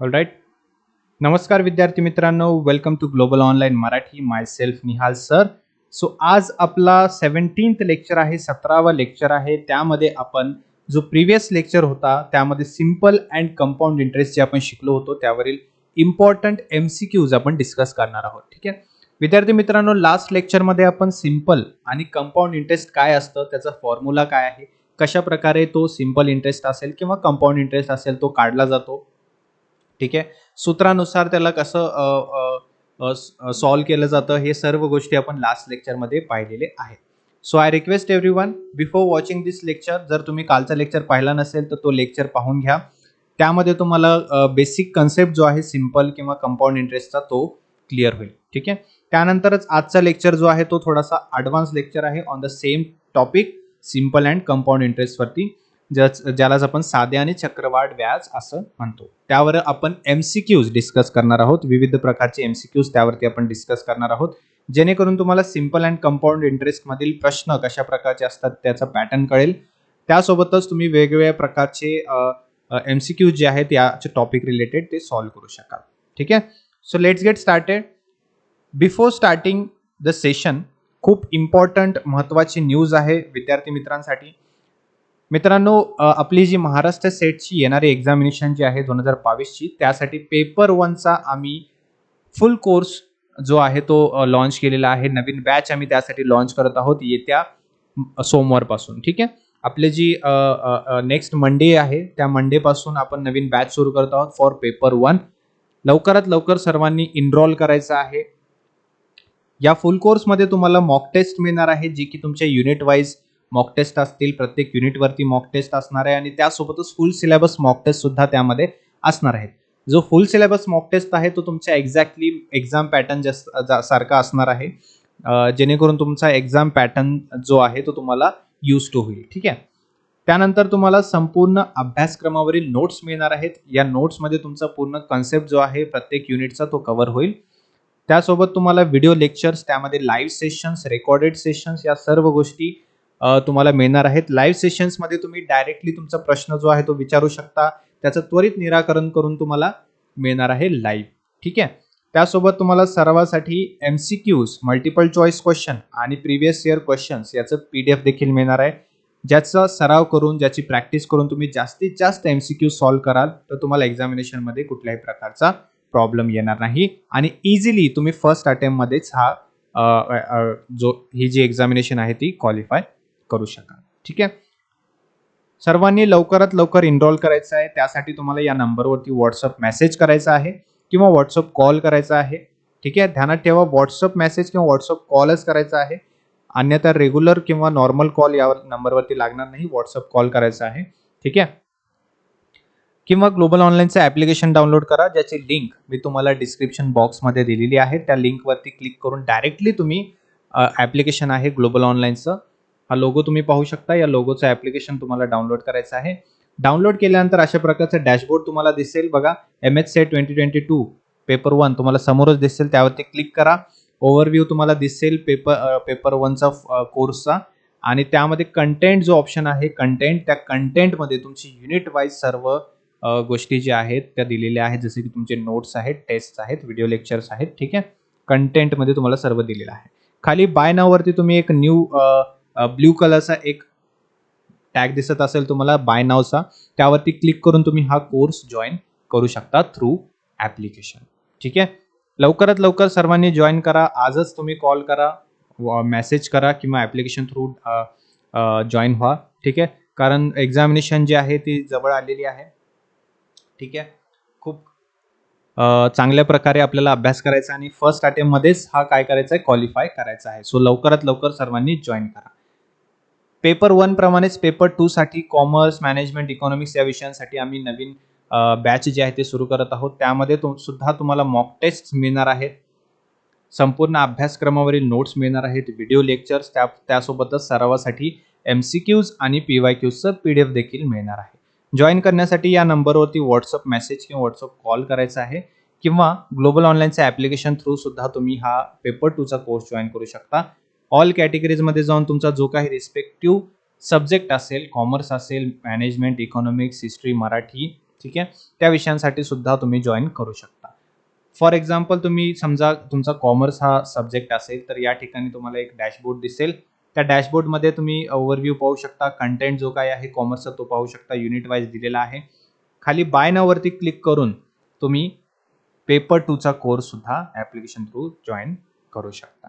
All right. नमस्कार विद्यार्थी मित्रांनो, welcome to global online Marathi. Myself Nihal sir. So आज आपला 17th लेक्चर आहे, 17वा लेक्चर आहे. त्यामध्ये आपण जो प्रिव्हियस लेक्चर होता त्यामध्ये सिंपल अँड कंपाऊंड इंटरेस्ट जे आपण शिकलो होतो त्यावरील इम्पॉर्टंट MCQज आपण डिस्कस करणार आहोत. ठीक आहे विद्यार्थी मित्रांनो, लास्ट लेक्चरमध्ये आपण सिंपल आणि कंपाऊंड इंटरेस्ट काय असतं, त्याचा फॉर्म्युला काय आहे, कशा प्रकारे तो सिंपल इंटरेस्ट असेल किंवा कंपाऊंड इंटरेस्ट असेल तो काढला जातो, ठीक आहे, सूत्रानुसार त्याला कसं सॉल्व केलं जातं, हे सर्व गोष्टी आपण लास्ट लेक्चरमध्ये पाहिलेले आहेत. So I request everyone before watching this lecture, जर तुम्ही कालचा लेक्चर पाहिला नसेल तर तो लेक्चर पाहून घ्या. त्यामध्ये तुम्हाला बेसिक कन्सेप्ट जो आहे सिंपल किंवा कंपाऊंड इंटरेस्टचा तो क्लिअर होईल. ठीक आहे. त्यानंतरच आजचा लेक्चर जो आहे तो थोडासा ॲडव्हान्स लेक्चर आहे on the same topic simple and compound इंटरेस्टवरती, ज्यालाच आपण साधे आणि चक्रवाढ व्याज असं म्हणतो. त्यावर आपण MCQज डिस्कस करणार आहोत. विविध प्रकारचे MCQज त्यावरती आपण डिस्कस करणार आहोत, जेणेकरून तुम्हाला सिंपल अँड कंपाऊंड इंटरेस्ट मधील प्रश्न कशा प्रकारचे असतात त्याचा पॅटर्न कळेल. त्यासोबतच तुम्ही वेगवेगळ्या प्रकारचे MCQज जे आहेत याचे टॉपिक रिलेटेड ते सॉल्व्ह करू शकाल. ठीक आहे. So let's get started. Before starting the session, खूप इम्पॉर्टंट महत्त्वाची न्यूज आहे विद्यार्थी मित्रांसाठी. मित्रांनो, आपली जी महाराष्ट्र सेटची येणारी एक्झामिनेशन जी आहे 2022ची, त्यासाठी पेपर 1चा आम्ही फुल कोर्स जो आहे तो लॉन्च केलेला आहे. नवीन बॅच आम्ही त्यासाठी लॉन्च करत आहोत येत्या सोमवारपासून. ठीक आहे. आपले जी नेक्स्ट मंडे आहे त्या मंडेपासून आपण नवीन बॅच सुरू करत आहोत फॉर पेपर 1. लवकरात लवकर सर्वांनी इनरोल करायचं आहे. या फुल कोर्समध्ये तुम्हाला मॉक टेस्ट मिळणार आहे, जी की तुमच्या युनिट वाईज मॉक टेस्ट असतील. प्रत्येक युनिटवरती मॉक टेस्ट असणार आहे आणि त्यासोबतच फुल सिलेबस मॉक टेस्ट सुद्धा त्यामध्ये असणार आहेत. जो फुल सिलेबस मॉक टेस्ट आहे तो तुमच्या एक्झॅक्टली एक्झाम पॅटर्न सारखा असणार आहे, जेणेकरून तुमचा एक्झाम पॅटर्न जो आहे तो तुम्हाला यूज टू होईल. ठीक आहे. त्यानंतर तुम्हाला संपूर्ण अभ्यासक्रमावरील नोट्स मिळणार आहेत. या नोट्समध्ये तुमचा पूर्ण कन्सेप्ट जो आहे प्रत्येक युनिटचा तो कव्हर होईल. त्यासोबत तुम्हाला व्हिडिओ लेक्चर्स, त्यामध्ये लाईव्ह सेशन्स, रेकॉर्डेड सेशन्स, या सर्व गोष्टी तुम्हाला मिळणार आहेत. लाईव्ह सेशन्समध्ये तुम्ही डायरेक्टली तुमचा प्रश्न जो आहे तो विचारू शकता, त्याचं त्वरित निराकरण करून तुम्हाला मिळणार आहे लाईव्ह. ठीक आहे. त्यासोबत तुम्हाला सर्वांसाठी MCQज, मल्टिपल चॉईस क्वेश्चन आणि प्रिव्हियस इयर क्वेश्चन्स याचं PDF देखील मिळणार आहे, ज्याचा सराव करून, ज्याची प्रॅक्टिस करून तुम्ही जास्तीत जास्त MCQ सॉल्व्ह कराल तर तुम्हाला एक्झामिनेशनमध्ये कुठल्याही प्रकारचा प्रॉब्लेम येणार नाही आणि इझिली तुम्ही फर्स्ट अटेम्प्टमध्येच ही जी एक्झामिनेशन आहे ती क्वालिफाय करू शकाल. ठीक आहे. सर्वांनी लवकरात लवकर इनरोल करायचं आहे. त्यासाठी तुम्हाला या नंबरवरती व्हॉट्सअप मेसेज करायचा आहे किंवा व्हॉट्सअप कॉल करायचा आहे. ठीक आहे. ध्यानात ठेवा, व्हॉट्सअप मेसेज किंवा व्हॉट्सअप कॉलच करायचा आहे, अन्यथा रेग्युलर किंवा नॉर्मल कॉल या नंबरवरती लागणार नाही, व्हॉट्सअप कॉल करायचा आहे. ठीक आहे. किंवा ग्लोबल ऑनलाईनचं ॲप्लिकेशन डाउनलोड करा, ज्याची लिंक मी तुम्हाला डिस्क्रिप्शन बॉक्समध्ये दिलेली आहे. त्या लिंकवरती क्लिक करून डायरेक्टली तुम्ही ॲप्लिकेशन आहे ग्लोबल ऑनलाईनचं, हा लोगो तुम्ही पाहू शकता. या लोगोचं ॲप्लिकेशन तुम्हाला डाउनलोड करायचं आहे. डाउनलोड केल्यानंतर अशा प्रकारचं डॅशबोर्ड तुम्हाला दिसेल बघा. MHSET 2022 पेपर 1 तुम्हाला समोरच दिसेल, त्यावरती क्लिक करा. ओव्हरव्ह्यू तुम्हाला दिसेल पेपर 1चा कोर्सचा, आणि त्यामध्ये कंटेंट जो ऑप्शन आहे कंटेंट, त्या कंटेंटमध्ये तुमची युनिट वाईज सर्व गोष्टी ज्या आहेत त्या दिलेल्या आहेत, जसे की तुमचे नोट्स आहेत, टेस्ट आहेत, व्हिडिओ लेक्चर्स आहेत. ठीक आहे. कंटेंटमध्ये तुम्हाला सर्व दिलेलं आहे. खाली बाय नाव वरती तुम्ही एक न्यू ब्ल्यू कलरचा एक टॅग दिसत असेल तुम्हाला बाय नावचा, त्यावरती क्लिक करून तुम्ही हा कोर्स जॉईन करू शकता थ्रू ॲप्लिकेशन. ठीक आहे. लवकरात लवकर सर्वांनी जॉईन करा. आजच तुम्ही कॉल करा, मेसेज करा किंवा ॲप्लिकेशन थ्रू जॉईन व्हा. ठीक आहे. कारण एक्झामिनेशन जी आहे ती जवळ आलेली आहे. ठीक आहे. खूप चांगल्या प्रकारे आपल्याला अभ्यास करायचा आणि फर्स्ट अटेम्प्टमध्येच हा काय करायचा आहे, क्वालिफाय करायचा आहे. सो लवकरात लवकर सर्वांनी जॉईन करा. पेपर 1 प्रमाणेच पेपर 2 साठी कॉमर्स, मॅनेजमेंट, इकॉनॉमिक्स या विषयांसाठी आम्ही नवीन बॅच जे आहे ते सुरू करत आहोत. त्यामध्ये सुद्धा तुम्हाला मॉक टेस्ट मिळणार आहेत, संपूर्ण अभ्यासक्रमावरील नोट्स मिळणार आहेत, व्हिडिओ लेक्चर्स, त्यासोबतच सरावासाठी MCQज आणि PYQजचं PDF देखील मिळणार आहे. जॉईन करण्यासाठी या नंबरवरती व्हॉट्सअप मेसेज किंवा व्हॉट्सअप कॉल करायचा आहे, किंवा ग्लोबल ऑनलाईनच्या ॲप्लिकेशन थ्रू सुद्धा तुम्ही हा पेपर 2चा कोर्स जॉईन करू शकता. ऑल कॅटेगरीजमध्ये जाऊन तुमचा जो काही रिस्पेक्टिव्ह सब्जेक्ट असेल, कॉमर्स असेल, मॅनेजमेंट, इकॉनॉमिक्स, हिस्ट्री, मराठी, ठीक आहे, त्या विषयांसाठी सुद्धा तुम्ही जॉईन करू शकता. फॉर एक्झाम्पल तुम्ही समजा तुमचा कॉमर्स हा सब्जेक्ट असेल तर या ठिकाणी तुम्हाला एक डॅशबोर्ड दिसेल. त्या डॅशबोर्डमध्ये तुम्ही ओव्हरव्ह्यू पाहू शकता, कंटेंट जो काय आहे कॉमर्सचा तो पाहू शकता, युनिट वाईज दिलेला आहे. खाली बाय नाव वरती क्लिक करून तुम्ही पेपर 2 चा कोर्स सुद्धा ॲप्लिकेशन थ्रू जॉईन करू शकता.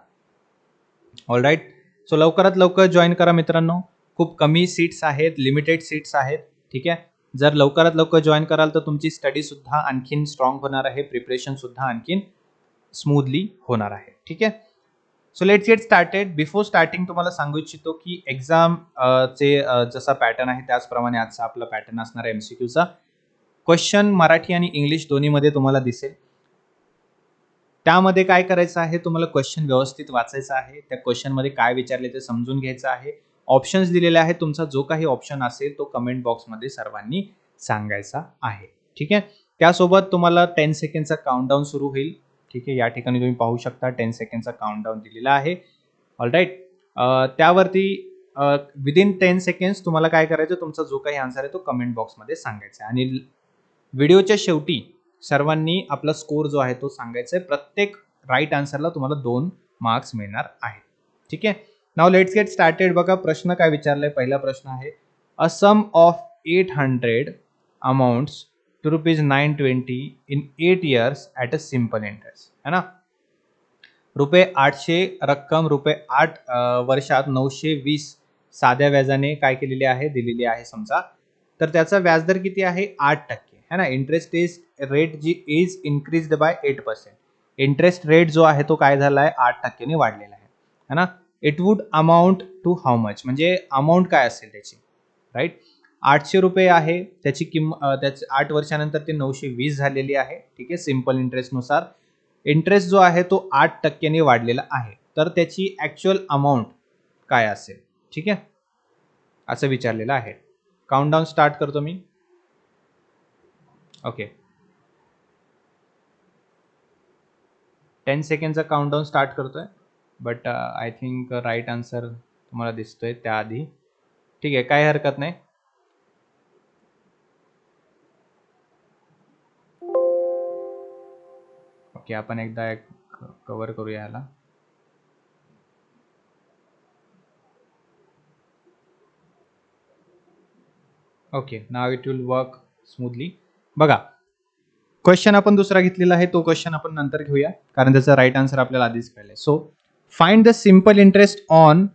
ऑल राईट, सो लवकरात लवकर जॉईन करा मित्रांनो. खूप कमी सीट्स आहेत, लिमिटेड सीट्स आहेत. ठीक आहे, जर लवकरात लवकर जॉईन कराल तर तुमची स्टडी सुद्धा आणखीन स्ट्रॉंग होणार आहे, प्रिपरेशन सुद्धा आणखीन स्मूथली होणार आहे. ठीक आहे, so let's get started. Before starting तुम्हाला सांगू इच्छितो की एक्झाम चे जसा पॅटर्न आहे त्याचप्रमाणे आजचा आपला पॅटर्न असणार आहे एमसीक्यूचा. क्वेश्चन मराठी आणि इंग्लिश दोन्हीमध्ये तुम्हाला दिसेल. त्यामध्ये काय करायचं आहे, तुम्हाला क्वेश्चन व्यवस्थित वाचायचा आहे, त्या क्वेश्चनमध्ये काय विचारले ते समजून घ्यायचं आहे. ऑप्शन्स दिलेले आहेत, तुमचा जो काही ऑप्शन असेल तो कमेंट बॉक्समध्ये सर्वांनी सांगायचा आहे. ठीक आहे, त्यासोबत तुम्हाला 10 सेकंडचा काउंटडाऊन सुरू होईल. ठीक आहे, या ठिकाणी तुम्ही पाहू शकता 10 सेकंडचा काउंटडाऊन दिलेला आहे. ऑलराईट, त्यावरती विदिन 10 सेकंड्स तुम्हाला काय करायचं, तुमचा जो काही आन्सर आहे तो कमेंट बॉक्समध्ये सांगायचा आहे. आणि व्हिडिओच्या शेवटी सर्वांनी आपला स्कोर जो आहे तो सांगायचा आहे. प्रत्येक राईट आन्सरला तुम्हाला 2 मार्क्स मिळणार आहेत. ठीक आहे, नाव लेट्स गेट स्टार्टेड. बघा प्रश्न काय विचारलाय. पहिला प्रश्न आहे, a sum of 800 amounts to ₹920 in 8 years at a simple interest. है ना, ₹800 रक्कम ₹8 वर्षात 920 साध्या व्याजाने काय केलेली आहे, दिलेली आहे समजा. तर त्याचा व्याजदर किती आहे, 8%. है ना, इंटरेस्ट इज रेट जी is increased by 8%. Interest rate जो आहे तो काय झाला आहे, 8% ने वाढलेला आहे. है ना, it would amount to how much, म्हणजे अमाऊंट काय असेल त्याची. राईट, ₹800 आहे त्याची त्याची 8 वर्षानंतर ते 920 झालेली आहे. ठीक आहे, सिम्पल इंटरेस्टनुसार इंटरेस्ट जो आहे तो 8% ने वाढलेला आहे. तर त्याची ऍक्च्युअल अमाऊंट काय असेल. ठीक आहे, असं विचारलेलं आहे. काउंटडाऊन स्टार्ट करतो मी. ओके, 10 सेकंडचा काउंटडाऊन स्टार्ट करतोय. But I think right answer तुम्हाला दिसतोय त्याआधी. ठीक आहे, काही हरकत नाही. ओके, आपण एकदा कव्हर करूया याला. Okay, now it will work smoothly. बघा क्वेश्चन आपण दुसरा घेतलेला आहे, तो क्वेश्चन आपण नंतर घेऊया कारण त्याचा राईट आन्सर आपल्याला आधीच कळलंय. So find the simple interest on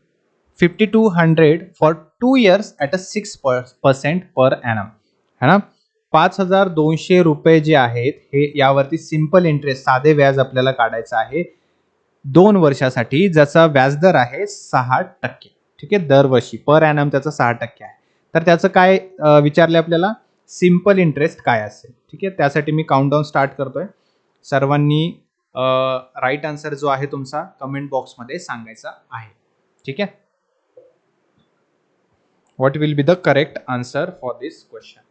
5200 for 2 years at a 6% per annum. है ना, ₹5200 जे आहेत हे यावरती सिम्पल इंटरेस्ट साधे व्याज आपल्याला काढायचं आहे 2 वर्षासाठी, ज्याचा व्याजदर आहे 6%. ठीक आहे, दरवर्षी पर ॲनम त्याचा 6% आहे. तर त्याचं काय विचारले आपल्याला, सिम्पल इंटरेस्ट काय असेल. ठीक आहे, त्यासाठी मी काउंटडाऊन स्टार्ट करतोय. सर्वांनी राईट आन्सर जो आहे तुमचा कमेंट बॉक्समध्ये सांगायचा आहे. ठीक आहे, what will be the correct answer for this question.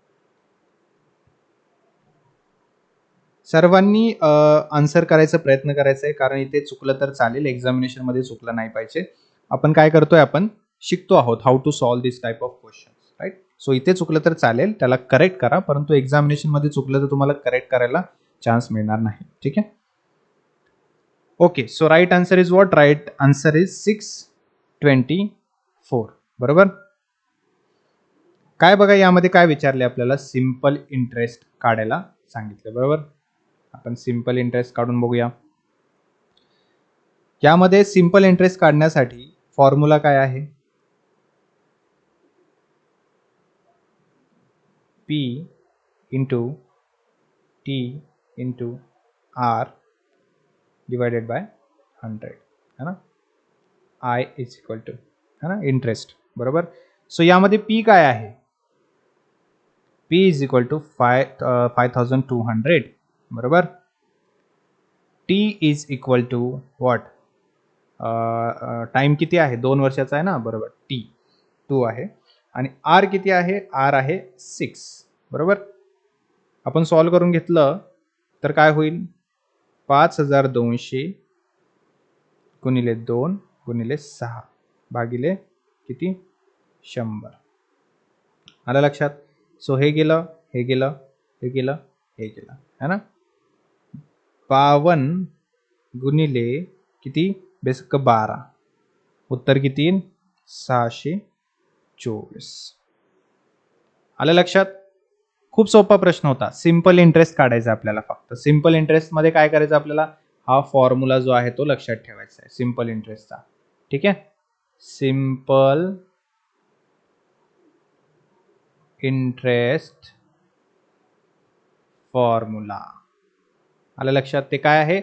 सर्वांनी आन्सर करायचा प्रयत्न करायचा आहे, कारण इथे चुकलं तर चालेल, एक्झामिनेशन मध्ये चुकलं नाही पाहिजे. आपण काय करतोय, आपण शिकतो आहोत how to solve this type of question. Right, so इथे चुकलं तर चालेल, त्याला करेक्ट करा, परंतु एक्झामिनेशन मध्ये चुकलं तर तुम्हाला करेक्ट करायला चान्स मिळणार नाही. ठीक आहे, okay, so right answer is what, right answer is 624. बरोबर. काय बघा यामध्ये काय विचारले आपल्याला, सिम्पल इंटरेस्ट काढायला सांगितलं. बरोबर, आपण सिम्पल इंटरेस्ट काढून बघूया. यामध्ये सिम्पल इंटरेस्ट काढण्यासाठी फॉर्म्युला काय आहे, P into T into R divided by 100. है ना, I इज इक्वल टू, है ना, इंटरेस्ट. बरोबर, सो यामध्ये P काय आहे, P इज इक्वल टू 5200. बरोबर, T is equal to what, time किती आहे, 2 वर्षाचा आहे ना. बरोबर, T 2 आहे आणि R किती आहे, R आहे 6. बरोबर, आपण सॉल्व करून घेतलं तर काय होईल, 5200 गुणिले 2 गुणिले 6 भागिले किती, 100. आलं लक्षात. सो हे गेलं, हे गेलं, हे केलं, हे केलं, है ना. 52 गुणिले किती, बेसिक 12, उत्तर किती येईल, 624. आलं लक्षात. खूप सोपा प्रश्न होता. सिंपल इंटरेस्ट काढायचा आपल्याला. फक्त सिंपल इंटरेस्ट मध्ये काय करायचं आपल्याला, हा फॉर्म्युला जो आहे तो लक्षात ठेवायचा आहे सिंपल इंटरेस्टचा. ठीक आहे. सिंपल इंटरेस्ट फॉर्म्युला आलं लक्षात. ते काय आहे,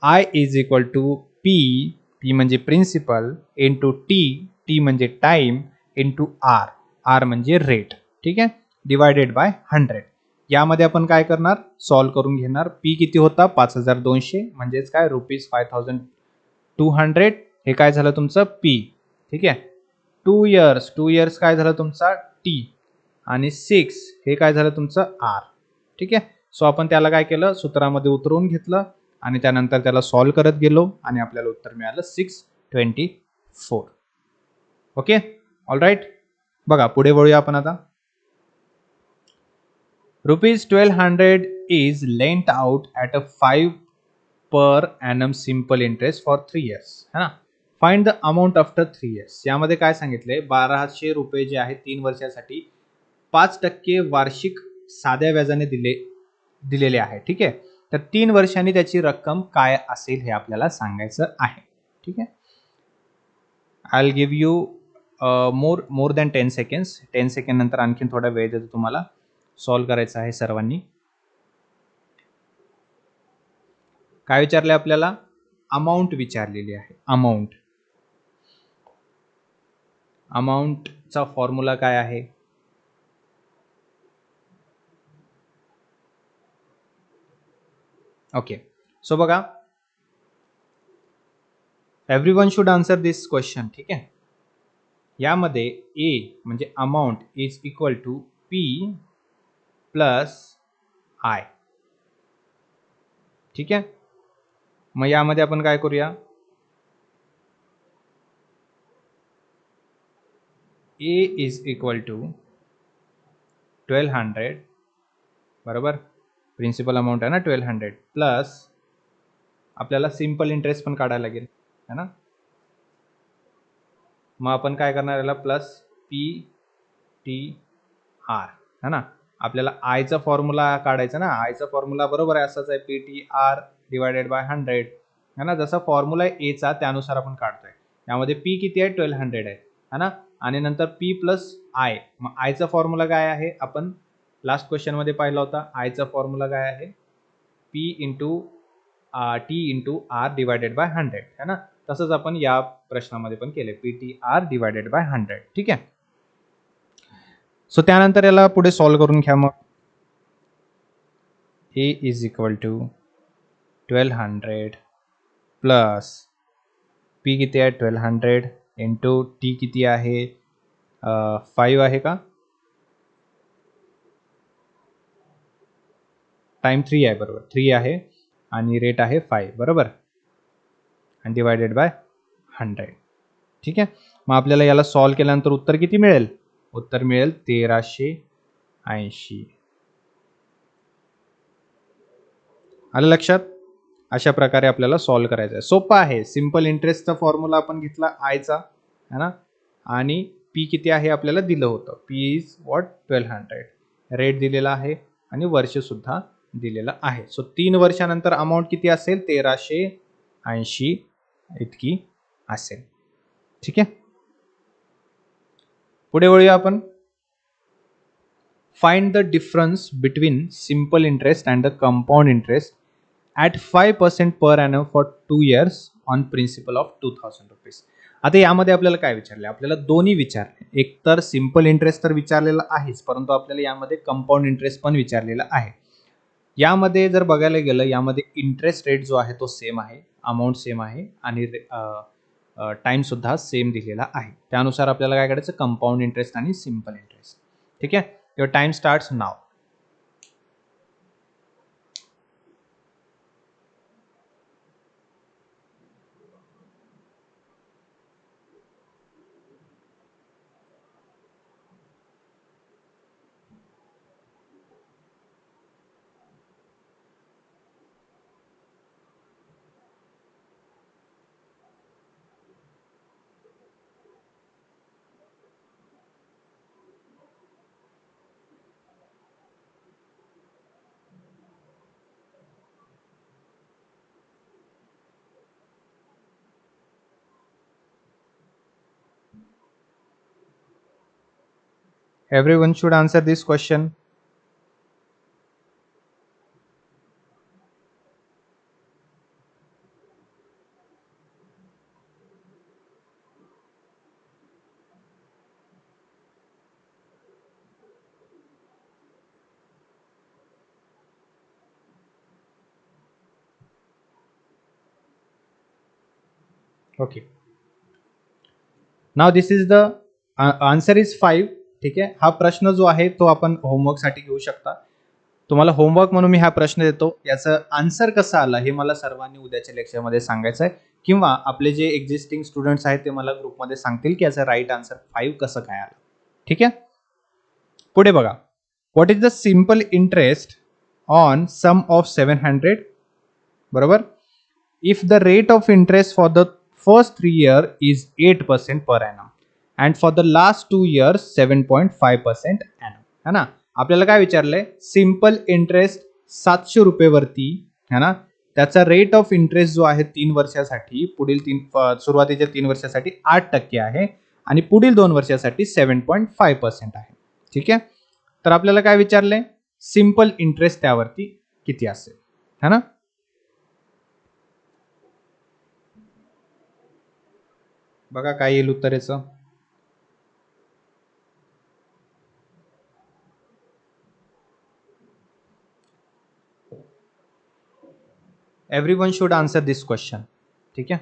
I is equal to P, P म्हणजे प्रिन्सिपल, इंटू टी, टी म्हणजे टाइम, इंटू आर, आर म्हणजे रेट. ठीक आहे. Divided by 100. यामध्ये आपण काय करणार, सॉल्व करून घेणार. पी किती होता, 5200, म्हणजेच काय, ₹5200. हे काय झालं तुमचं पी. ठीक आहे. 2 इयर्स, 2 इयर्स काय झालं तुमचा टी, आणि 6 हे काय झालं तुमचं आर. ठीक आहे. सो आपण त्याला काय केलं, सूत्रामध्ये उतरवून घेतलं आणि त्यानंतर त्याला सॉल्व करत गेलो आणि आपल्याला उत्तर मिळालं 624. Okay, all right. बघा पुढे वळूया आपण आता. ₹1200 is lent out at a 5 per annum simple interest for 3 years. है ना. Find the amount after 3 years. यामध्ये काय सांगितलंय, ₹1200 जे आहे 3 वर्षासाठी 5% वार्षिक साध्या व्याजाने दिलेले आहे. ठीक आहे. तर 3 वर्षांनी त्याची रक्कम काय असेल हे आपल्याला सांगायचं आहे. ठीक आहे. I will give you more than 10 seconds. 10 second नंतर आणखीन थोडा वेळ देतो तुम्हाला. सॉल्व करायचं आहे सर्वांनी. काय विचारले आपल्याला, अमाऊंट विचारलेली आहे. अमाऊंट, अमाऊंटचा फॉर्म्युला काय आहे, ओके. सो बघा, everyone should answer this question. ठीक आहे. यामध्ये ए म्हणजे amount is equal to P plus I. ठीक आहे. मग यामध्ये आपण काय करूया, ए इज इक्वल टू 1200, बरोबर, प्रिन्सिपल अमाऊंट आहे ना 1200, प्लस आपल्याला सिंपल इंटरेस्ट पण काढायला लागेल, है ना. मग आपण काय करणार, याला प्लस पी टी आर, है ना. आपल्याला आयचा फॉर्म्युला काढायचा ना, आयचा फॉर्म्युला बरोबर आहे असाच आहे, P T R divided by 100, है ना. जसा फॉर्म्युला आहे एचा त्यानुसार आपण काढतोय. यामध्ये पी किती आहे, 1200 आहे, है ना. आणि नंतर पी प्लस आय. मग आयचा फॉर्म्युला काय आहे, आपण लास्ट क्वेश्चन मध्ये पाहिला होता. आयचा फॉर्म्युला काय आहे, P into T into R divided by 100, है ना. तसंच आपण या प्रश्नामध्ये पण केले, P T R divided by 100. ठीक आहे. सो त्यानंतर याला पुढे सॉल्व करून घ्या. मग A is equal to 1200 plus P किती आहे 1200 इंटू टी किती आहे 5 आहे का, टाइम 3 आहे, बरोबर 3 आहे, आणि रेट आहे 5, बरोबर, आणि डिवायडेड बाय 100. ठीक आहे. मग आपल्याला याला सॉल्व केल्यानंतर उत्तर किती मिळेल, उत्तर मिळेल 1380. आलं लक्षात. अशा प्रकारे आपल्याला सॉल्व करायचं आहे. सोपं आहे. सिंपल इंटरेस्टचा फॉर्म्युला आपण घेतला आयचा, है ना, आणि पी किती आहे आपल्याला दिलं होतं, पी इज वॉट 1200, रेट दिलेला आहे आणि वर्ष सुद्धा दिलेलं आहे. सो 3 वर्षानंतर अमाऊंट किती असेल, 1380 इतकी असेल. ठीक आहे. पुढे वळूया आपण. Find the difference between simple interest and the compound interest at 5% per annum for 2 years on principal of ₹2000. आता यामध्ये आपल्याला काय विचारले, आपल्याला दोन्ही विचारले. एक तर सिंपल इंटरेस्ट तर विचारलेला आहेच, परंतु आपल्याला यामध्ये कंपाऊंड इंटरेस्ट पण विचारलेला आहे. यामध्ये जर बघायला गेलं, यामध्ये इंटरेस्ट रेट जो आहे तो सेम आहे, अमाऊंट सेम आहे, आणि टाइम सुद्धा सेम दिलेला आहे. त्यानुसार आपल्याला काय करायचं, कंपाऊंड इंटरेस्ट आणि सिंपल इंटरेस्ट. ठीक आहे. Your time starts now. Everyone should answer this question. Okay. Now this is the answer is 5. ठीक आहे, हा प्रश्न जो आहे तो आपण होमवर्कसाठी घेऊ शकता. तुम्हाला होमवर्क म्हणून मी हा प्रश्न देतो. याचं आन्सर कसं आलं हे मला सर्वांनी उद्याच्या लेक्चरमध्ये सांगायचं आहे, किंवा आपले जे एक्झिस्टिंग स्टुडंट्स आहेत ते मला ग्रुपमध्ये सांगतील की याचं राईट आन्सर 5 कसं काय आलं. ठीक आहे, पुढे बघा. What is the simple interest on sum of 700? बरोबर. If the rate of interest for the first 3 years is 8% per annum and for the last 2 years 7.5% annum, है ना. आपल्याला काय विचारलंय, सिम्पल इंटरेस्ट 700 रुपये वरती, है ना, त्याचा रेट ऑफ इंटरेस्ट जो आहे 3 वर्षासाठी, पुढील सुरुवातीच्या 3 वर्षासाठी 8% आहे आणि पुढील 2 वर्षासाठी 7.5% आहे. ठीक आहे, तर आपल्याला काय विचारलंय, सिम्पल इंटरेस्ट त्यावरती किती असेल, है ना. बघा काय येईल उत्तर याचं. Everyone should answer this question. ठीक आहे,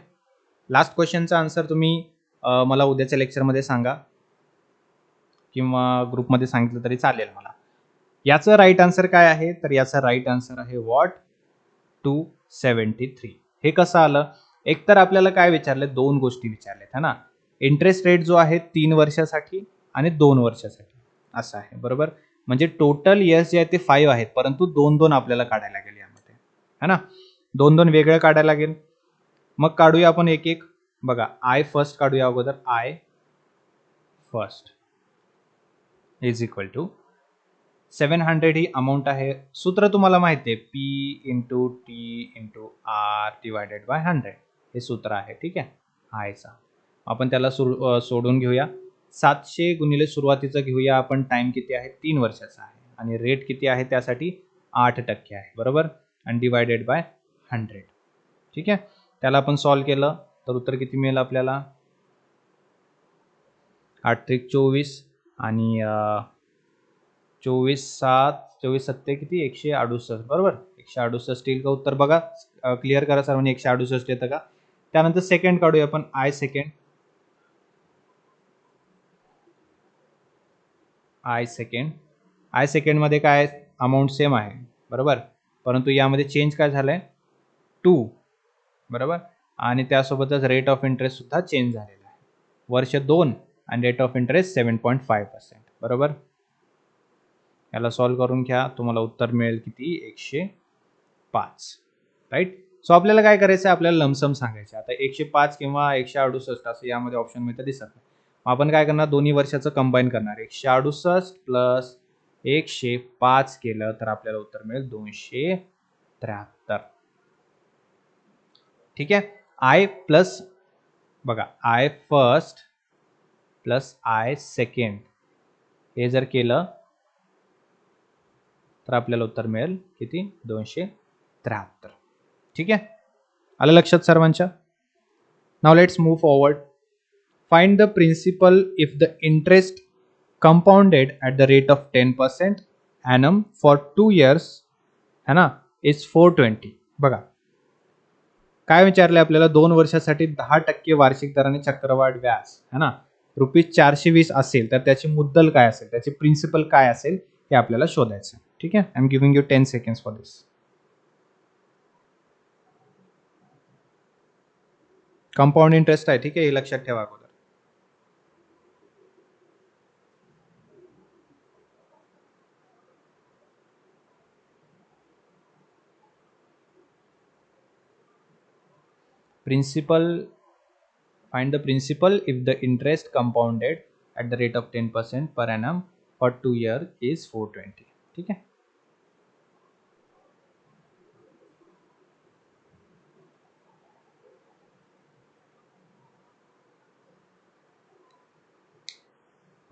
लास्ट क्वेश्चनचा आन्सर तुम्ही मला उद्याच्या लेक्चरमध्ये सांगा किंवा ग्रुपमध्ये सांगितलं तरी चालेल मला. याचं राईट आन्सर काय आहे, तर याचा राईट आन्सर आहे वॉट 273. हे कसं आलं, एकतर आपल्याला काय विचारलं, दोन गोष्टी विचारल्यात, है ना. इंटरेस्ट रेट जो आहे 3 वर्षासाठी आणि 2 वर्षासाठी असं आहे, बरोबर. म्हणजे टोटल इयर्स जे आहे ते 5 आहेत, परंतु 2-2 आपल्याला काढायला लागेल यामध्ये, है ना. 2-2 वेगळं काढायला लागेल. मग काढूया आपण एक एक. बघा, आय फर्स्ट काढूया अगोदर. I first is equal to 700 ही अमाऊंट आहे. सूत्र तुम्हाला माहिती आहे, P into T into R divided by 100 हे सूत्र आहे. ठीक आहे, आयचा आपण त्याला सोडून घेऊया. 700 गुणिले सुरुवातीचं घेऊया आपण, टाइम किती आहे, 3 वर्षाचा आहे आणि रेट किती आहे त्यासाठी 8% आहे, बरोबर, आणि डिवायडेड बाय 100. ठीक आहे, त्याला आपण सॉल्व केलं तर उत्तर किती मिळेल आपल्याला, 8-24 आणि 24-7 किती, 168, बरोबर. 168 येईल का उत्तर, बघा क्लिअर करा सर्वांनी. 168 येतं का. त्यानंतर सेकंड काढूया आपण, आय सेकंड. आय सेकंड मध्ये काय अमाऊंट सेम आहे, बरोबर, परंतु यामध्ये चेंज काय झालंय, 2, बरोबर, आणि त्यासोबतच रेट ऑफ इंटरेस्ट सुद्धा चेंज झालेला आहे. वर्ष 2 आणि रेट ऑफ इंटरेस्ट 7.5%, बरोबर. याला सॉल्व करून घ्या, तुम्हाला उत्तर मिळेल किती, 105. राईट. सो आपल्याला काय करायचं आहे, आपल्याला लमसम सांगायचं. आता 105 किंवा 168 असं यामध्ये ऑप्शन मिळतं दिसत नाही. आपण काय करणार, दोन्ही वर्षाचं कंबाईन करणार. 168 प्लस 105 केलं तर आपल्याला उत्तर मिळेल 273. ठीक आहे, आय प्लस, बघा, I first plus I second हे जर केलं तर आपल्याला उत्तर मिळेल किती, 273. ठीक आहे, आलं लक्षात सर्वांच्या. Now let's move forward. Find the principal if the interest compounded at the rate of 10% annum for 2 years, है ना, इज 420. बघा काय विचारले आपल्याला, 2 वर्षासाठी 10% वार्षिक दराने चक्रवाढ व्याज, है ना, ₹420 असेल तर त्याची मुद्दल काय असेल, त्याची प्रिन्सिपल काय असेल हे आपल्याला शोधायचं. ठीक आहे, I am giving you 10 seconds for this. Compound interest आहे, ठीक आहे, हे लक्षात ठेवा अगोदर. Principal, find the principal if the interest compounded at the rate of 10% per annum for 2 years is 420. ठीक है.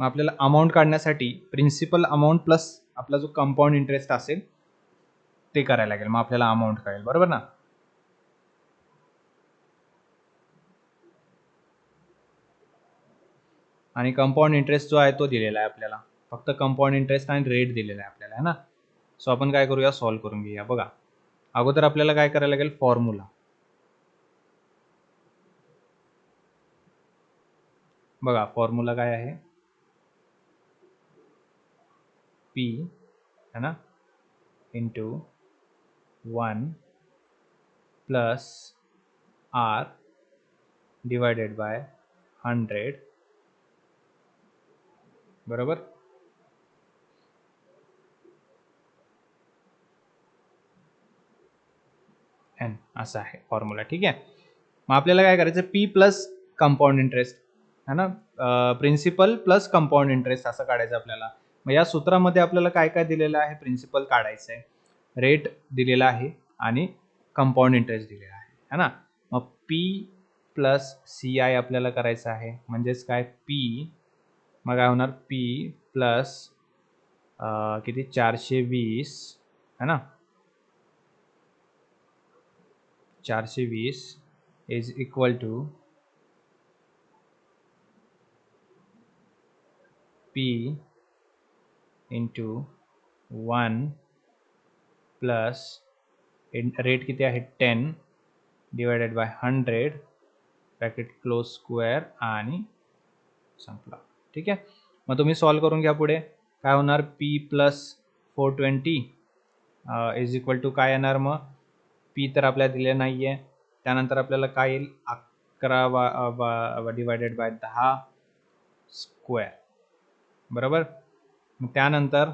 मग आपल्याला अमाऊंट काढण्यासाठी प्रिन्सिपल अमाऊंट प्लस आपला जो कंपाऊंड इंटरेस्ट असेल ते करायला लागेल, मग आपल्याला अमाऊंट कळेल, बरोबर ना. आणि कंपाऊंड इंटरेस्ट जो आहे तो दिलेला आहे आपल्याला, फक्त कंपाऊंड इंटरेस्ट आणि रेट दिलेला आहे आपल्याला, है ना. सो आपण काय करूया, सॉल्व्ह करून घेऊया. बघा, अगोदर आपल्याला काय करायला लागेल, फॉर्म्युला. बघा फॉर्म्युला काय आहे, पी है ना into 1 plus R divided by 100, बरोबर. एन असा आहे फॉर्म्युला, ठीक आहे. मग आपल्याला काय करायचं, पी प्लस कंपाऊंड इंटरेस्ट है ना, प्रिन्सिपल प्लस कंपाऊंड इंटरेस्ट असं काढायचं आपल्याला. मग या सूत्रामध्ये आपल्याला काय काय दिलेलं आहे, प्रिन्सिपल काढायचं आहे, रेट दिलेला आहे आणि कंपाऊंड इंटरेस्ट दिलेला आहे, है ना. मग पी प्लस सी आय आपल्याला करायचं आहे, म्हणजेच काय, पी, मग काय होणार, पी प्लस किती 420 है ना, 420 is equal to P into 1 plus rate किती आहे 10 divided by 100 bracket close square आणि संपला, ठीक आहे. मग तुम्ही सॉल्व्ह करून घ्या पुढे. काय होणार, P plus 420 is equal to काय येणार, मग पी तर आपल्याला दिले नाही आहे, त्यानंतर आपल्याला काय येईल, 11 डिवायडेड बाय 10 स्क्वेअर, बरोबर. मग त्यानंतर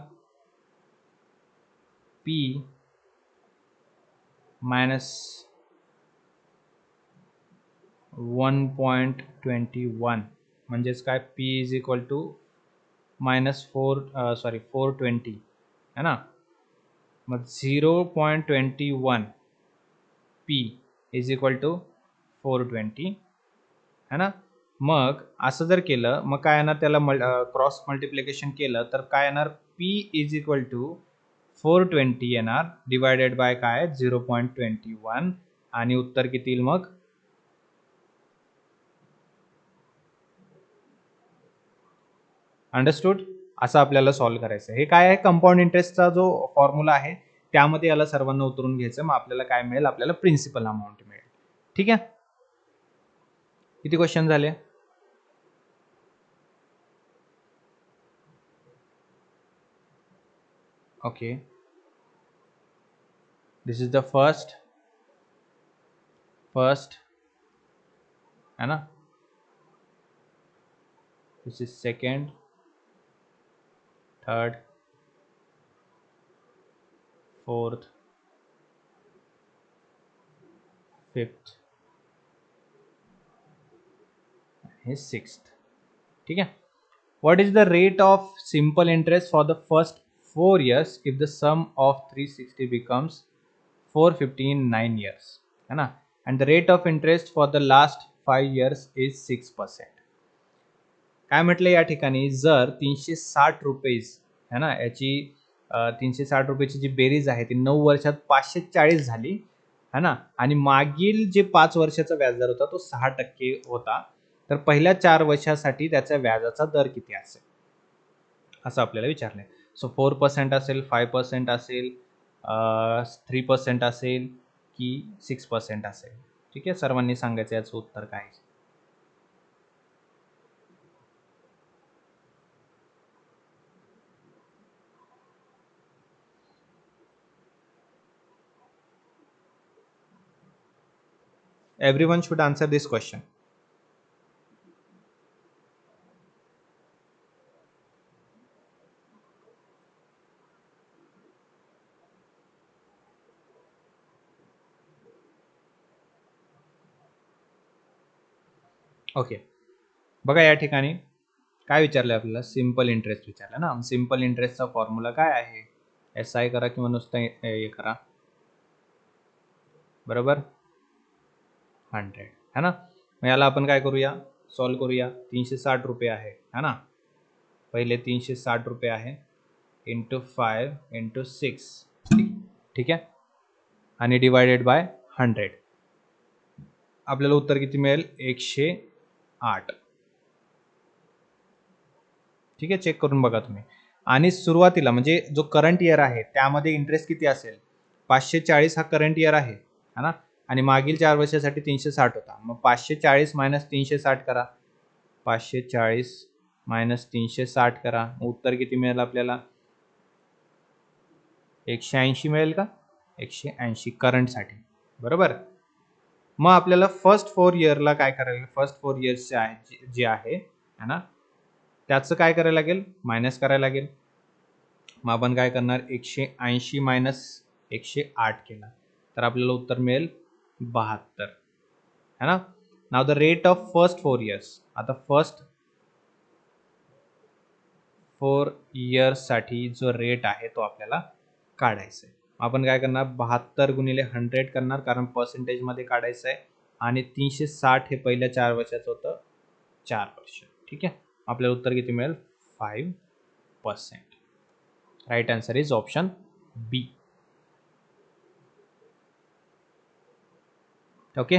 पी मायनस 1.21 म्हणजेच काय, P is equal to minus 420 है ना. मग 0.21 पी इज इक्वल टू 420 है ना. मग असं जर केलं, मग काय येणार, त्याला क्रॉस मल्टिप्लिकेशन केलं तर काय येणार, पी इज इक्वल टू 420 येणार डिवायडेड बाय काय 0.21 आणि उत्तर किती येईल मग, अंडरस्टूड. असं आपल्याला सॉल्व्ह करायचं. हे काय आहे, कंपाऊंड इंटरेस्टचा जो फॉर्म्युला आहे त्यामध्ये याला सर्वांना उतरून घ्यायचं. मग आपल्याला काय मिळेल, आपल्याला प्रिन्सिपल अमाऊंट मिळेल, ठीक आहे. किती क्वेश्चन झाले, okay. This is the first है ना, this is second, third, fourth, fifth, हे सिक्स्थ, ठीक है. What is the rate of simple interest for the first 4 years if the sum of 360 becomes 415 9 years, है ना, and the rate of interest for the last 5 years is 6%. काय म्हटलं या ठिकाणी, जर 360 रुपीज है ना, याची 360 रुपयाची जी बेरीज आहे ती 9 वर्षात 540 झाली है ना, आणि मागील जे 5 वर्षाचा व्याजदर होता तो 6% होता, तर पहिल्या 4 वर्षासाठी त्याच्या व्याजाचा दर किती असेल असं आपल्याला विचारलंय. सो 4% असेल, 5% असेल, 3% असेल की 6% असेल, ठीक आहे. सर्वांनी सांगायचं याचं उत्तर काय आहे. Everyone should answer this question. Okay, बघा या ठिकाणी काय विचारलं आपल्याला, सिंपल इंटरेस्ट विचारलं ना. सिंपल इंटरेस्टचा फॉर्म्युला काय आहे, एस आय करा किंवा नुसतं हे करा, बरोबर, 100 है ना. मग याला आपण काय करूया, सॉल्व्ह करूया. 360 रुपये आहे है ना, पहिले 360 रुपये आहे इंटू 5 इंटू 6, ठीक आहे, आणि डिवायडेड बाय 100. आपल्याला उत्तर किती मिळेल? 108. ठीक आहे, चेक करून बघा तुम्ही. आणि सुरुवातीला म्हणजे जो करंट इयर आहे त्यामध्ये इंटरेस्ट किती असेल? 540 हा करंट इयर आहे है ना, आणि मागील 4 वर्षासाठी 360 होता. मग 540 मायनस 360 करा, 540 मायनस 360 करा, उत्तर किती मिळेल आपल्याला? 180 मिळेल का? 180 करंटसाठी, बरोबर. मग आपल्याला फर्स्ट 4 इयरला काय करायला, फर्स्ट 4 इयर्सचे आहे जे आहे है ना, त्याचं काय करायला लागेल? मायनस करायला लागेल. मग आपण काय करणार? 180 मायनस 108 केला तर आपल्याला उत्तर मिळेल 72 है ना. नाव the rate of first 4 years. आता फर्स्ट 4 इयर्स साठी जो रेट आहे तो आपल्याला काढायचा आहे. आपण काय करणार? 72 गुणिले 100 करणार, कारण पर्सेंटेज मध्ये काढायचं आहे, आणि 360 हे पहिल्या 4 वर्षाचं होतं, 4 वर्ष. ठीक आहे, आपल्याला उत्तर किती मिळेल? 5%. Right answer is option B. Okay,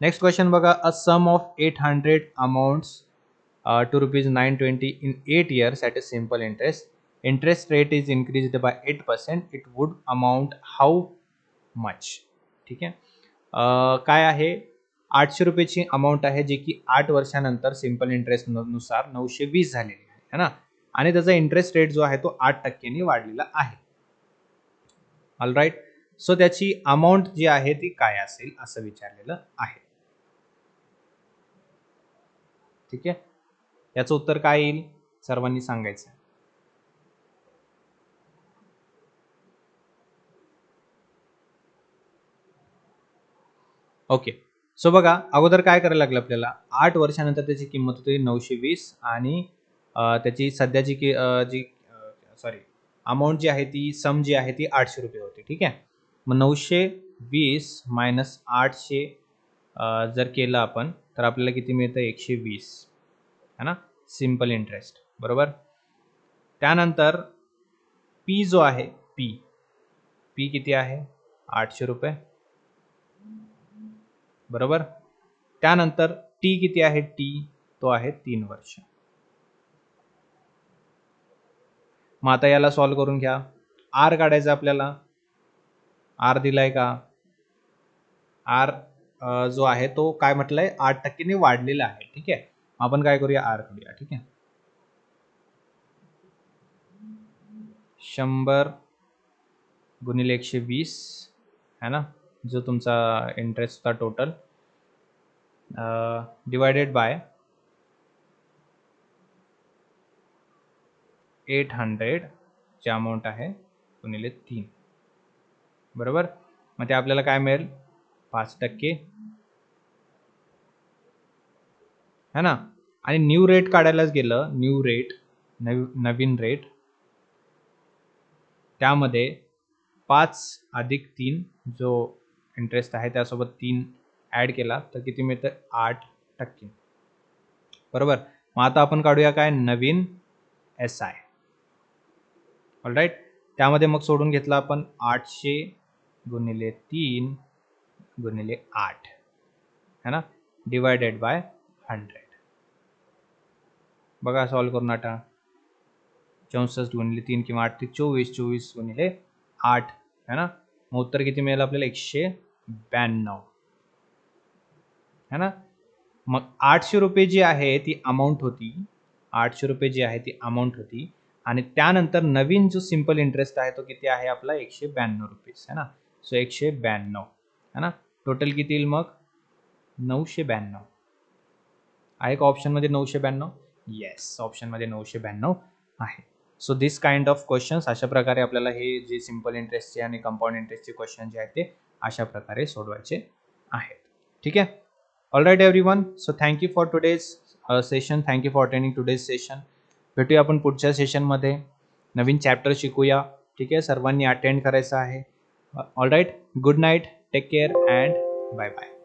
next question बघा. A sum of 800 amounts to rupees 920 in 8 years at a simple interest. Interest rate is increased by 8%. It would amount how much? ठीक आहे, काय आहे? 800 रुपयाची अमाऊंट आहे जी की 8 वर्षानंतर simple interest नुसार 920 झालेली आहे है ना, आणि त्याचा इंटरेस्ट रेट जो आहे तो 8% वाढलेला आहे. ऑल राईट, सो त्याची अमाऊंट जी आहे ती काय असेल असं विचारलेलं आहे. ठीक आहे, याचं उत्तर काय येईल सर्वांनी सांगायचं. ओके, सो बघा अगोदर काय करायला लागलं आपल्याला? 8 वर्षानंतर त्याची किंमत होती 920, आणि त्याची सध्याची जी सॉरी अमाऊंट जी आहे ती सम जी आहे ती 800 रुपये होती. ठीक आहे, मग 920 मायनस 800 जर केलं आपण तर आपल्याला किती मिळतं? 120 है ना, सिंपल इंटरेस्ट, बरोबर. त्यानंतर पी जो आहे, पी किती आहे? 800 रुपये, बरोबर. त्यानंतर टी किती आहे? टी तो आहे 3 वर्ष. मग आता याला सॉल्व्ह करून घ्या. आर काढायचा आपल्याला. आर दिलाय का? आर जो आहे तो काय म्हटलंय? 8% वाढलेला आहे. ठीक आहे, आपण काय करूया? आर करूया. ठीक आहे, 100 गुणिले 120 है ना, जो तुमचा इंटरेस्ट होता टोटल, डिवायडेड बाय 800 ची अमाऊंट आहे गुणिले 3, बरोबर. मग ते आपल्याला काय मिळेल? 5% है ना. आणि न्यू रेट काढायलाच गेलं, न्यू रेट, नवीन रेट, त्यामध्ये 5 अधिक 3 जो इंटरेस्ट आहे त्यासोबत 3 ॲड केला तर किती मिळतं? 8%, बरोबर. मग आता आपण काढूया काय? नवीन SI. ऑल राईट, त्यामध्ये मग सोडून घेतला आपण 800 गुणिले 3 गुणिले 8 है ना, डिवायडेड बाय 100. बघा सॉल्व करून आता. 64 गुणिले 3 किंवा 8 ते 24, 24 गुणिले 8 है ना, मग उत्तर किती मिळेल आपल्याला? 192 है ना. मग 800 रुपये जी आहे ती अमाऊंट होती, 800 रुपये जी आहे ती अमाऊंट होती, आणि त्यानंतर नवीन जो सिंपल इंटरेस्ट आहे तो किती आहे आपला? 192 रुपीज है ना. सो 192 है ना. टोटल किती येईल मग? 992 आहे का ऑप्शनमध्ये? 992, येस, ऑप्शनमध्ये 992 आहे. So this kind of questions, अशा प्रकारे आपल्याला हे जे सिंपल इंटरेस्टचे आणि कंपाऊंड इंटरेस्टचे क्वेश्चन जे आहेत ते अशा प्रकारे सोडवायचे आहेत. ठीक आहे, all right everyone. So thank you for today's session, thank you for attending today's session. भेटूया आपण पुढच्या सेशनमध्ये, नवीन चॅप्टर शिकूया. ठीक आहे, सर्वांनी अटेंड करायचं आहे. All right, good night, take care and bye bye.